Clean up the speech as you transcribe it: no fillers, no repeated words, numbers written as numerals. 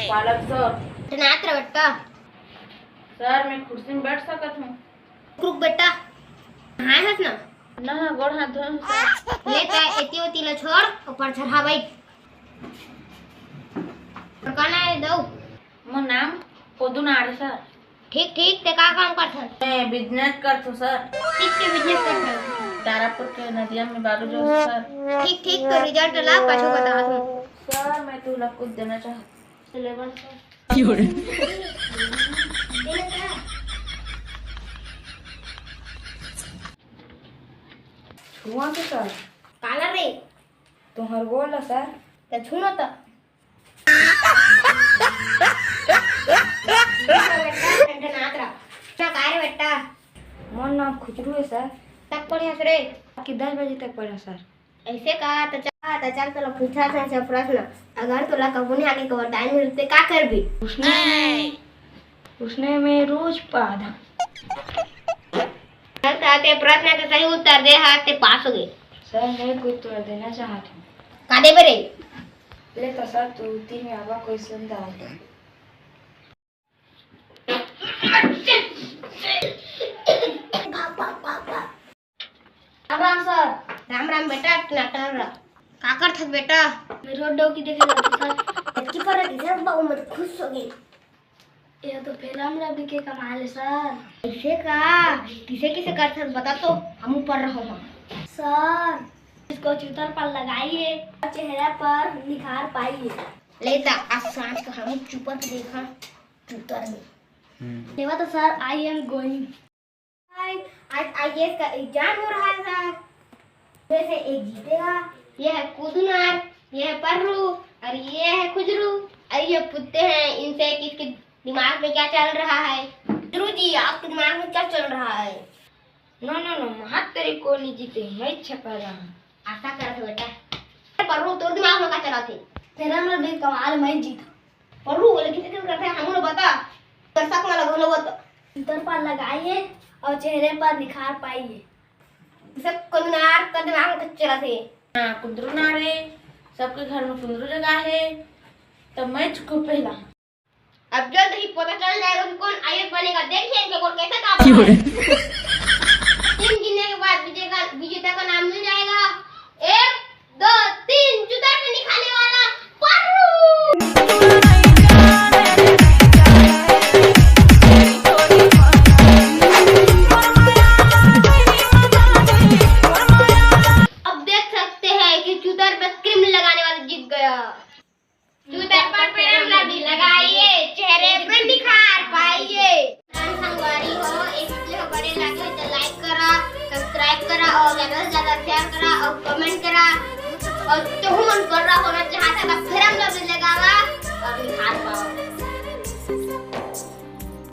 पालक सर। नात्र बेटा सर मैं कुर्सी में बैठ सकत हूँ? रुक बेटा, हां हस ना ना गोड़ हाथ धो लेता एती ओती ला छोड़ ऊपर चढ़ा बैठ। कौन है दो? मो नाम पोदुनार सर। ठीक ठीक ते का काम करत? मैं बिजनेस करत हूँ सर। ठीक के बिजनेस करत? तारापुर के नदिया में बालू जो सर। ठीक ठीक तो रिजल्ट ला पाछो बता दूं। सर मैं तुला कुछ देना चाहता सिलेबस सर। छुआ के सर काला रे तुम्हार बोला सर ते छुनो तो बेटा मोर नाम खुजरू है सर। तक पढ़े हस रे कि 10 बजे तक पढ़ा सर। ऐसे कहा तो चल तो पूछा था सब प्रश्न अगर तोला कबू नहीं आगे कवर टाइम मिलते का करबी? उसने में रोज पढ़ा ते प्रश्न के सही उत्तर दे हाथ ते पास हो गए। सर मैं कुछ उत्तर देना चाहता हूँ। का दे बरे ले तो सर तू 3 में आवा क्वेश्चन डाल दे। राम सर। राम राम बेटा टनाटर का करत हस बेटा? मैं रोड डो की देखे सर की पर सर बाबू मत खुश हो गई। ये तो फिर हम रवि के कमाल है सर। ऐसे का किसे किसे करत हस बता तो हम ऊपर रहो हम। सर इसको चूतर पर लगाइए और चेहरे पर निखार पाइए। लेता आज सांझ का हम चुपर के देखा चूतर में देवा तो सर आई एम गोइंग। आज आईएएस का एग्जाम हो रहा है सर। वैसे एक जीतेगा। ये है कुदुनार, ये है पर्रू और ये है खुजरू और ये पुत्ते हैं। इनसे किसके दिमाग में क्या चल रहा है? खुजरू जी आपके दिमाग में क्या चल रहा है? नो महात तेरी को नहीं जीते मैं इच्छा कर रहा हूँ। आशा कर बेटा पर्रू तोर दिमाग में क्या चला थे? फिर हम रवि कमाल मैं जीता। पर्रू बोले किसे किसे करते हैं हम बता दर्शक में लगो बता। चूतर पर लगाइए और चेहरे पर निखार पाइए। सब कुदुनार का दिमाग में चला थे। हाँ कुंदरू नारे सबके घर में कुंदरू जगह है तो मैं को पहला। अब जल्द ही पता चल जाएगा कि कौन आईएएस बनेगा। देखिए इनके कौन कैसे काम है। 3 गिनने के बाद विजेता का नाम मिल जाएगा। 1 2 3 जुदा पे निकालने वाला पर्रू। अब देख सकते हैं कि चूतर पे क्रीम लगाने वाला जीत गया। चूतर पर प्रेम लगी लगाइए, चेहरे पर निखार पाइए। संगवारी हो इसलिए बड़े लगे तो लाइक करा, सब्सक्राइब करा और ज्यादा से ज्यादा शेयर करा और कमेंट करा और तो मन कर रहा होना चाहता था